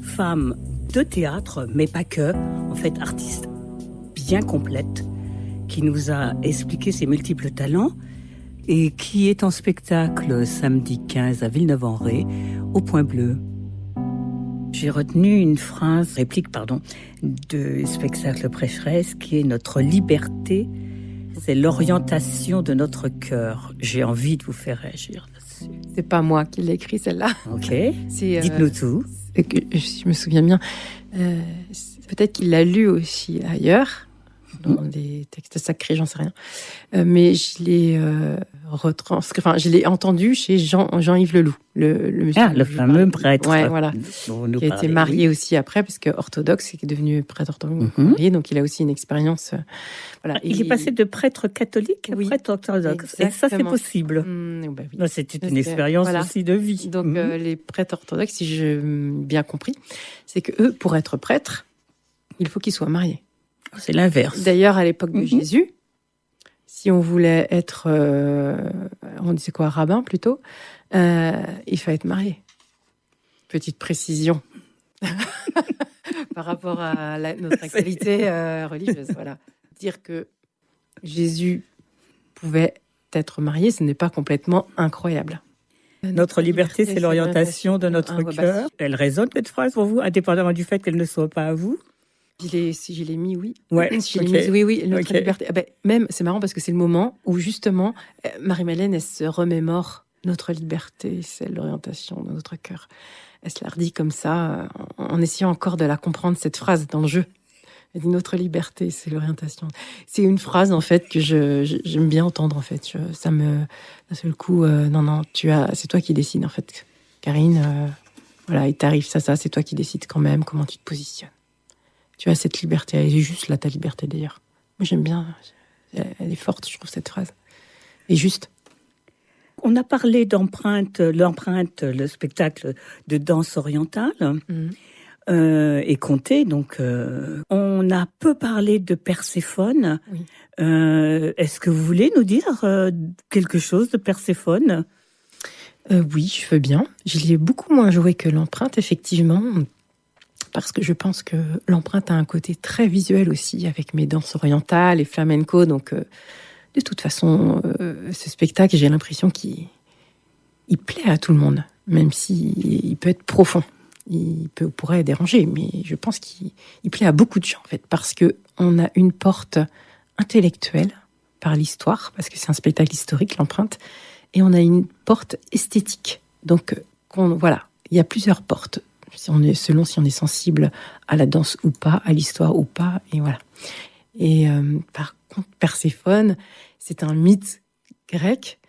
Speaker 1: femme de théâtre, mais pas que, en fait artiste bien complète, qui nous a expliqué ses multiples talents et qui est en spectacle samedi 15 à Villeneuve-en-Ré, au Point Bleu. J'ai retenu une réplique, du spectacle Prêcheresse, qui est notre liberté, c'est l'orientation de notre cœur. J'ai envie de vous faire réagir là-dessus.
Speaker 2: C'est pas moi qui l'ai écrit, celle-là.
Speaker 1: Ok,
Speaker 2: C'est,
Speaker 1: dites-nous tout.
Speaker 2: Si je me souviens bien, peut-être qu'il l'a lu aussi ailleurs, dans des textes sacrés, j'en sais rien. Mais je l'ai je l'ai entendu chez Jean-Yves Leloup, le monsieur.
Speaker 1: Ah, le fameux prêtre.
Speaker 2: Ouais, voilà.
Speaker 1: Qui
Speaker 2: a été marié aussi après, parce que orthodoxe, qui est devenu prêtre orthodoxe, marié, donc il a aussi une expérience. Voilà.
Speaker 1: Il est passé de prêtre catholique à prêtre orthodoxe.
Speaker 2: Exactement.
Speaker 1: Et ça, c'est possible.
Speaker 2: Oui.
Speaker 1: C'était une expérience aussi de vie.
Speaker 2: Donc, les prêtres orthodoxes, si j'ai bien compris, c'est que eux, pour être prêtres, il faut qu'ils soient mariés.
Speaker 1: C'est l'inverse.
Speaker 2: D'ailleurs, à l'époque de Jésus, si on voulait être, on disait quoi, rabbin plutôt, il fallait être marié. Petite précision par rapport à notre actualité religieuse. Voilà. Dire que Jésus pouvait être marié, ce n'est pas complètement incroyable.
Speaker 1: Notre liberté, c'est l'orientation de notre cœur. Elle résonne, cette phrase, pour vous, indépendamment du fait qu'elle ne soit pas à vous?
Speaker 2: Si je l'ai mis, oui.
Speaker 1: Ouais,
Speaker 2: si je l'ai mis, oui, notre liberté. Même, c'est marrant parce que c'est le moment où, justement, Marie-Madeleine, elle se remémore notre liberté, c'est l'orientation de notre cœur. Elle se la redit comme ça, en essayant encore de la comprendre, cette phrase, dans le jeu. Elle dit notre liberté, c'est l'orientation. C'est une phrase, en fait, que j'aime bien entendre, en fait. D'un seul coup, non, c'est toi qui décides, en fait. Karine, voilà, il t'arrive ça, c'est toi qui décides quand même comment tu te positionnes. Tu as cette liberté, elle est juste là, ta liberté d'ailleurs. Moi j'aime bien, elle est forte, je trouve, cette phrase. Et juste.
Speaker 1: On a parlé d'empreinte, le spectacle de danse orientale, et Comté, donc on a peu parlé de Perséphone.
Speaker 2: Oui.
Speaker 1: Est-ce que vous voulez nous dire quelque chose de Perséphone?
Speaker 2: Oui, je veux bien. Je l'ai beaucoup moins joué que l'empreinte, effectivement. Parce que je pense que l'empreinte a un côté très visuel aussi, avec mes danses orientales et flamenco. Donc, de toute façon, ce spectacle, j'ai l'impression qu'il plaît à tout le monde, même s'il peut être profond. Pourrait déranger, mais je pense qu'il plaît à beaucoup de gens, en fait, parce qu'on a une porte intellectuelle par l'histoire, parce que c'est un spectacle historique, l'empreinte, et on a une porte esthétique. Donc, voilà, il y a plusieurs portes. Selon si on est sensible à la danse ou pas, à l'histoire ou pas, et voilà. Et par contre, Perséphone, c'est un mythe grec,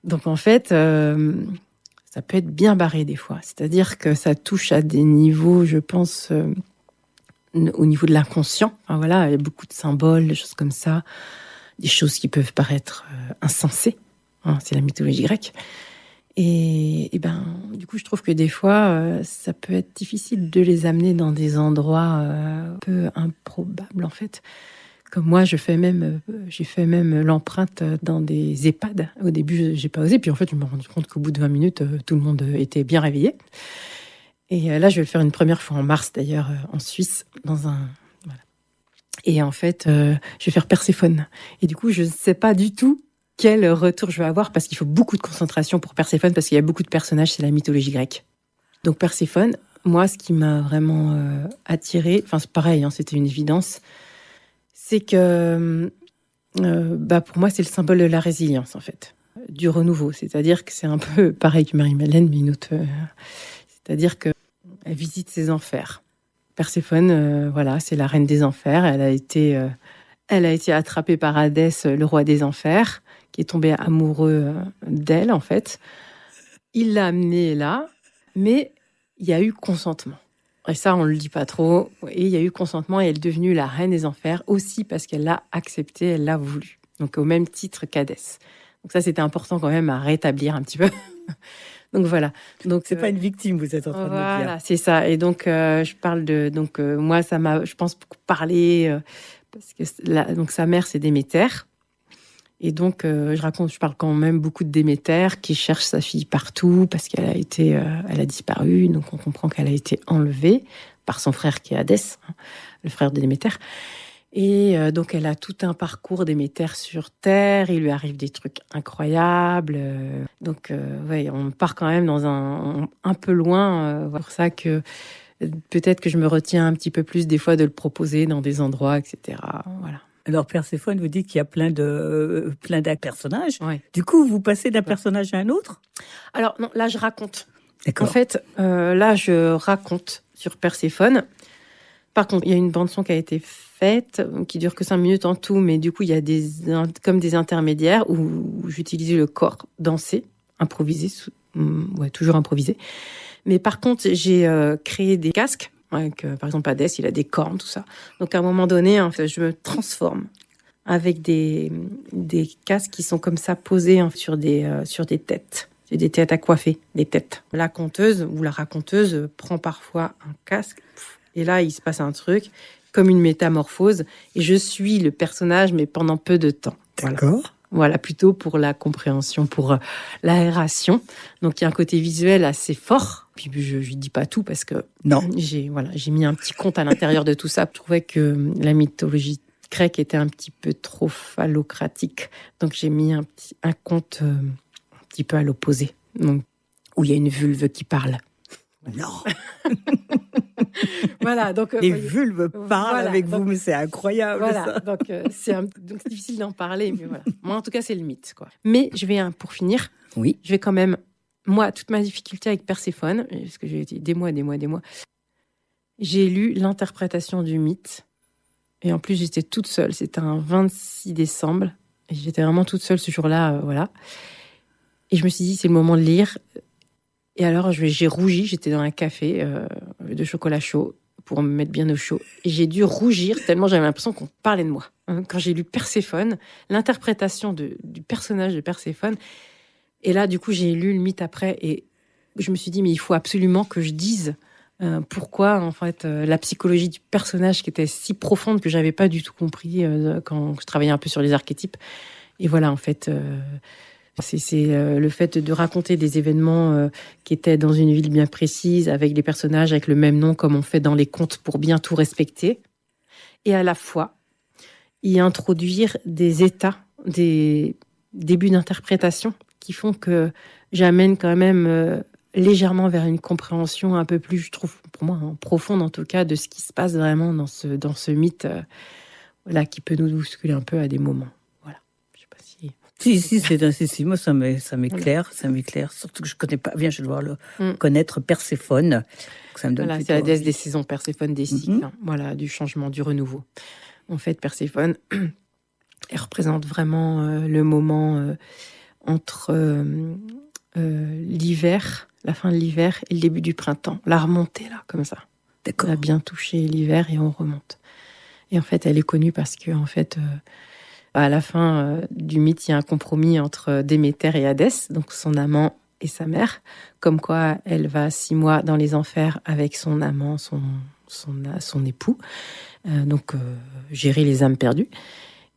Speaker 2: donc en fait, ça peut être bien barré des fois. C'est-à-dire que ça touche à des niveaux, je pense, au niveau de l'inconscient. Enfin, voilà, il y a beaucoup de symboles, des choses comme ça, des choses qui peuvent paraître insensées. C'est la mythologie grecque. Et du coup, je trouve que des fois, ça peut être difficile de les amener dans des endroits un peu improbables, en fait. Comme moi, j'ai fait même l'empreinte dans des EHPAD. Au début, j'ai pas osé. Puis en fait, je me suis rendu compte qu'au bout de 20 minutes, tout le monde était bien réveillé. Et là, je vais le faire une première fois en mars, d'ailleurs, en Suisse, voilà. Et en fait, je vais faire Perséphone. Et du coup, je ne sais pas du tout quel retour je vais avoir, parce qu'il faut beaucoup de concentration pour Perséphone, parce qu'il y a beaucoup de personnages, c'est la mythologie grecque. Donc Perséphone, moi, ce qui m'a vraiment attirée, enfin c'est pareil, c'était une évidence, c'est que pour moi, c'est le symbole de la résilience, en fait, du renouveau. C'est-à-dire que c'est un peu pareil que Marie-Madeleine, mais une autre... c'est-à-dire qu'elle visite ses enfers. Perséphone, voilà, c'est la reine des enfers. Elle a été attrapée par Hadès, le roi des enfers, qui est tombé amoureux d'elle, en fait. Il l'a amenée là, mais il y a eu consentement. Et ça, on ne le dit pas trop. Et il y a eu consentement, et elle est devenue la reine des enfers, aussi parce qu'elle l'a accepté, elle l'a voulu. Donc, au même titre qu'Hadès. Donc ça, c'était important quand même à rétablir un petit peu. Donc, voilà. Donc,
Speaker 1: c'est pas une victime, vous êtes en train de me dire.
Speaker 2: Voilà, c'est ça. Et donc, je parle de... Donc, moi, ça m'a, je pense, beaucoup parlé... parce que donc sa mère, c'est Déméter. Et donc, je parle quand même beaucoup de Déméter qui cherche sa fille partout parce qu'elle a disparu. Donc, on comprend qu'elle a été enlevée par son frère qui est Hadès, hein, le frère de Déméter. Et donc, elle a tout un parcours Déméter sur Terre. Il lui arrive des trucs incroyables. Donc, on part quand même dans un peu loin. C'est pour ça que peut-être que je me retiens un petit peu plus des fois de le proposer dans des endroits, etc. Voilà.
Speaker 1: Alors, Perséphone, vous dites qu'il y a plein de personnages.
Speaker 2: Ouais.
Speaker 1: Du coup, vous passez d'un personnage à un autre?
Speaker 2: Alors, non, là, je raconte.
Speaker 1: D'accord.
Speaker 2: En fait, là, je raconte sur Perséphone. Par contre, il y a une bande-son qui a été faite, qui dure que 5 minutes en tout, mais du coup, il y a comme des intermédiaires où j'utilisais le corps dansé, improvisé, toujours improvisé. Mais par contre, j'ai créé des casques, avec, par exemple, Hadès, il a des cornes, tout ça. Donc, à un moment donné, en fait, je me transforme avec des casques qui sont comme ça posés sur des têtes. C'est des têtes à coiffer, des têtes. La conteuse ou la raconteuse prend parfois un casque, et là, il se passe un truc, comme une métamorphose, et je suis le personnage, mais pendant peu de temps.
Speaker 1: D'accord.
Speaker 2: Voilà, plutôt pour la compréhension, pour l'aération. Donc, il y a un côté visuel assez fort. Puis, je ne dis pas tout parce que
Speaker 1: Non.
Speaker 2: j'ai mis un petit conte à l'intérieur de tout ça. Je trouvais que la mythologie grecque était un petit peu trop phallocratique. Donc, j'ai mis un conte un petit peu à l'opposé. Donc, où il y a une vulve qui parle.
Speaker 1: Non.
Speaker 2: Voilà, donc
Speaker 1: les vulves parlent avec vous, mais c'est incroyable.
Speaker 2: Voilà,
Speaker 1: ça.
Speaker 2: donc c'est difficile d'en parler, mais voilà. Moi, en tout cas, c'est le mythe, quoi. Mais je vais pour finir.
Speaker 1: Oui.
Speaker 2: Je vais quand même, moi, toute ma difficulté avec Perséphone, parce que j'ai été des mois, j'ai lu l'interprétation du mythe, et en plus j'étais toute seule. C'était un 26 décembre, et j'étais vraiment toute seule ce jour-là, voilà. Et je me suis dit, c'est le moment de lire. Et alors, j'ai rougi, j'étais dans un café de chocolat chaud pour me mettre bien au chaud. Et j'ai dû rougir tellement j'avais l'impression qu'on parlait de moi. Quand j'ai lu Perséphone, l'interprétation du personnage de Perséphone. Et là, du coup, j'ai lu le mythe après et je me suis dit, mais il faut absolument que je dise pourquoi, en fait, la psychologie du personnage qui était si profonde que j'avais pas du tout compris quand je travaillais un peu sur les archétypes. Et voilà, en fait... C'est le fait de raconter des événements qui étaient dans une ville bien précise, avec des personnages avec le même nom, comme on fait dans les contes pour bien tout respecter. Et à la fois, y introduire des états, des débuts d'interprétation qui font que j'amène quand même légèrement vers une compréhension un peu plus, je trouve, pour moi, profonde en tout cas, de ce qui se passe vraiment dans ce mythe là, qui peut nous bousculer un peu à des moments.
Speaker 1: Si, moi ça m'éclaire, surtout que je connais pas bien, je dois connaître Perséphone. Donc ça me donne
Speaker 2: voilà, c'est la déesse des saisons, Perséphone des cycles, voilà, du changement, du renouveau. En fait, Perséphone, elle représente vraiment le moment entre l'hiver, la fin de l'hiver et le début du printemps, la remontée là, comme ça.
Speaker 1: D'accord.
Speaker 2: On a bien touché l'hiver et on remonte. Et en fait, elle est connue parce que en fait. À la fin du mythe, il y a un compromis entre Déméter et Hadès, donc son amant et sa mère, comme quoi elle va 6 mois dans les enfers avec son amant, son époux, gérer les âmes perdues.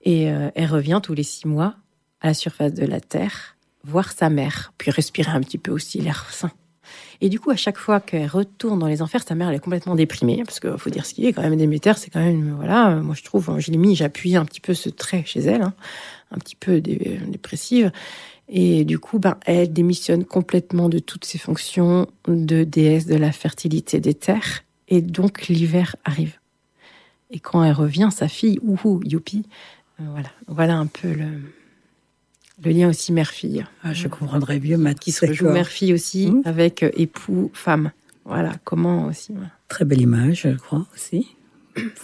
Speaker 2: Et elle revient tous les 6 mois à la surface de la terre, voir sa mère, puis respirer un petit peu aussi l'air sain. Et du coup, à chaque fois qu'elle retourne dans les enfers, sa mère, elle est complètement déprimée. Parce qu'il faut dire ce qu'il est, quand même, Déméter, c'est quand même, voilà, moi je trouve, j'ai appuyé un petit peu ce trait chez elle, un petit peu dépressive. Et du coup, elle démissionne complètement de toutes ses fonctions de déesse de la fertilité des terres. Et donc, l'hiver arrive. Et quand elle revient, sa fille, youpi, voilà un peu le lien aussi mère-fille.
Speaker 1: Je comprendrais mieux maintenant.
Speaker 2: Qui se rejoue mère-fille aussi, avec époux-femme. Voilà, comment aussi. Voilà.
Speaker 1: Très belle image, je crois, aussi,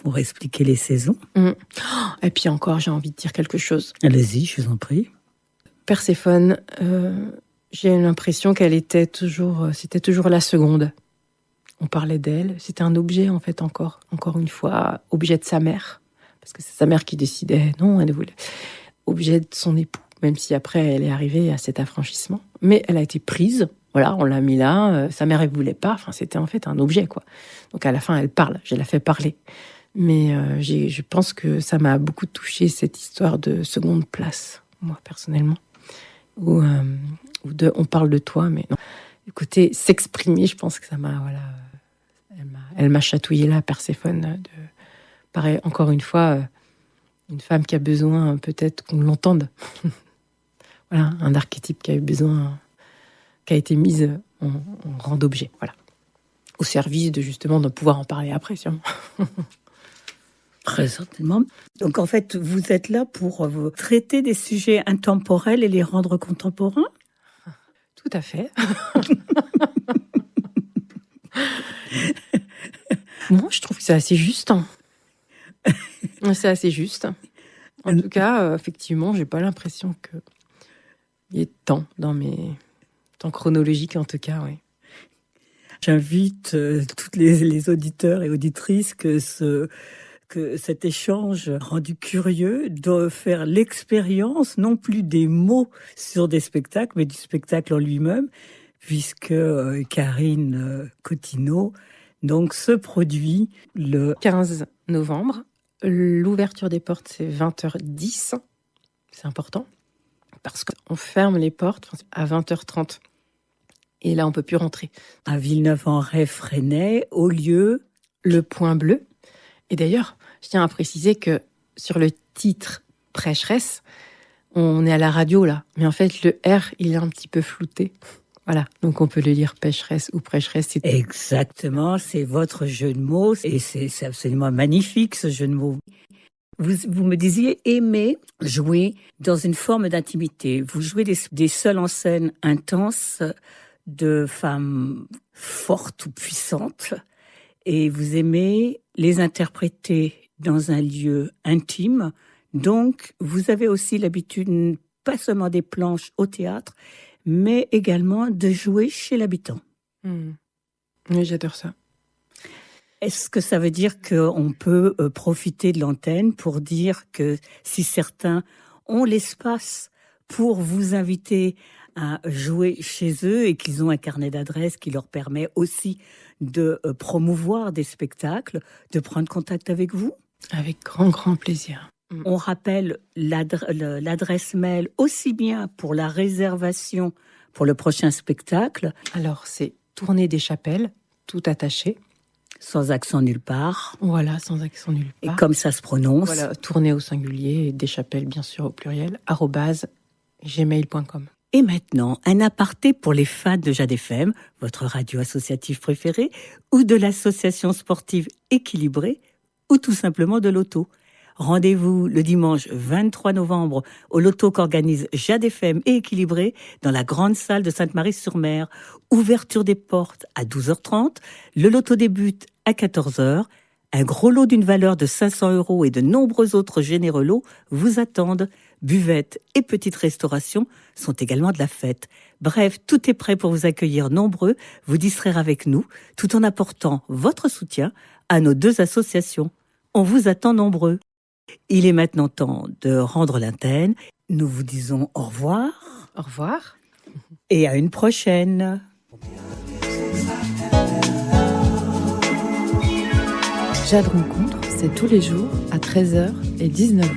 Speaker 1: pour expliquer les saisons.
Speaker 2: Et puis encore, j'ai envie de dire quelque chose.
Speaker 1: Allez-y, je vous en prie.
Speaker 2: Perséphone, j'ai l'impression qu'elle était toujours... C'était toujours la seconde. On parlait d'elle. C'était un objet, en fait, encore une fois, objet de sa mère. Parce que c'est sa mère qui décidait. Non, elle voulait... Objet de son époux. Même si après, elle est arrivée à cet affranchissement. Mais elle a été prise. Voilà, on l'a mis là. Sa mère, elle voulait pas. Enfin, c'était en fait un objet, quoi. Donc, à la fin, elle parle. Je la fais parler. Mais je pense que ça m'a beaucoup touchée, cette histoire de seconde place. moi personnellement. Ou on parle de toi, mais non. Le côté s'exprimer, je pense que ça m'a, voilà, elle m'a chatouillé là, Perséphone. Pareil, encore une fois, une femme qui a besoin peut-être qu'on l'entende. Voilà, un archétype qui a eu besoin, qui a été mise en rang d'objet, voilà, au service de justement de pouvoir en parler après, sûrement.
Speaker 1: Très certainement. Donc en fait, vous êtes là pour traiter des sujets intemporels et les rendre contemporains?
Speaker 2: Tout à fait. Moi, je trouve que c'est assez juste. C'est assez juste. En tout cas, effectivement, j'ai pas l'impression qu'il y ait tant dans mes temps chronologiques, en tout cas, oui.
Speaker 1: J'invite toutes les auditeurs et auditrices que cet échange rendu curieux de faire l'expérience non plus des mots sur des spectacles, mais du spectacle en lui-même, puisque Karine Cottineau donc se produit le
Speaker 2: 15 novembre. L'ouverture des portes, c'est 20h10. C'est important, parce qu'on ferme les portes à 20h30. Et là, on peut plus rentrer.
Speaker 1: À Villeneuve-en-Ré-Fresnay, au lieu
Speaker 2: Le Point Bleu. Et d'ailleurs, je tiens à préciser que sur le titre Prêcheresse, on est à la radio là, mais en fait le R il est un petit peu flouté. Voilà, donc on peut le lire pécheresse ou prêcheresse.
Speaker 1: Exactement, c'est votre jeu de mots et c'est absolument magnifique ce jeu de mots. Vous me disiez aimer jouer dans une forme d'intimité. Vous jouez des seuls en scène intenses de femmes fortes ou puissantes et vous aimez les interpréter dans un lieu intime. Donc, vous avez aussi l'habitude, pas seulement des planches au théâtre, mais également de jouer chez l'habitant.
Speaker 2: Oui, j'adore ça.
Speaker 1: Est-ce que ça veut dire qu'on peut profiter de l'antenne pour dire que si certains ont l'espace pour vous inviter à jouer chez eux et qu'ils ont un carnet d'adresses qui leur permet aussi de promouvoir des spectacles, de prendre contact avec vous?
Speaker 2: Avec grand plaisir.
Speaker 1: On rappelle l'adresse mail aussi bien pour la réservation pour le prochain spectacle.
Speaker 2: Alors, c'est Tournée des Chapelles, tout attaché.
Speaker 1: Sans accent nulle part.
Speaker 2: Voilà, sans accent nulle part.
Speaker 1: Et comme ça se prononce.
Speaker 2: Voilà, Tournée au singulier et des chapelles, bien sûr, au pluriel, @gmail.com.
Speaker 1: Et maintenant, un aparté pour les fans de Jade FM, votre radio associative préférée, ou de l'association sportive équilibrée, ou tout simplement de l'auto. Rendez-vous le dimanche 23 novembre au loto qu'organise Jade FM et Équilibré dans la grande salle de Sainte-Marie-sur-Mer. Ouverture des portes à 12h30. Le loto débute à 14h. Un gros lot d'une valeur de 500 € et de nombreux autres généreux lots vous attendent. Buvettes et petites restaurations sont également de la fête. Bref, tout est prêt pour vous accueillir nombreux, vous distraire avec nous, tout en apportant votre soutien à nos deux associations. On vous attend nombreux. Il est maintenant temps de rendre l'antenne. Nous vous disons au revoir.
Speaker 2: Au revoir.
Speaker 1: Et à une prochaine.
Speaker 4: Jade Rencontre, c'est tous les jours à 13h et 19h.